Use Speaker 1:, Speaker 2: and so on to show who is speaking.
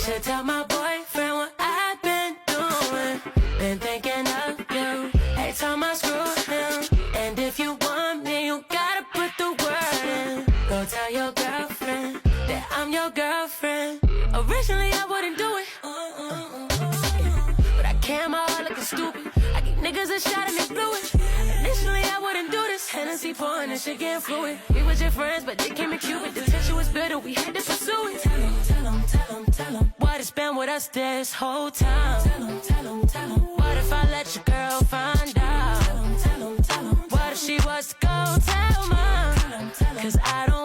Speaker 1: Should tell my boyfriend what I've been doing. Been thinking of you every time I screw him. And if you want me, you gotta put the word in. Go tell your girlfriend that I'm your girlfriend. Originally I wouldn't do it, but I came out looking stupid. I give niggas a shot and they blew it. Initially I wouldn't do this. Hennessy pouring and shit getting fluid. We was your friends, but they came in Cuban. The tension was bitter, we had to pursue it. Tell him what it's been with us this whole time. Tell him what if I let your girl find out? Tell him what if she was to go tell mom? Cause I don't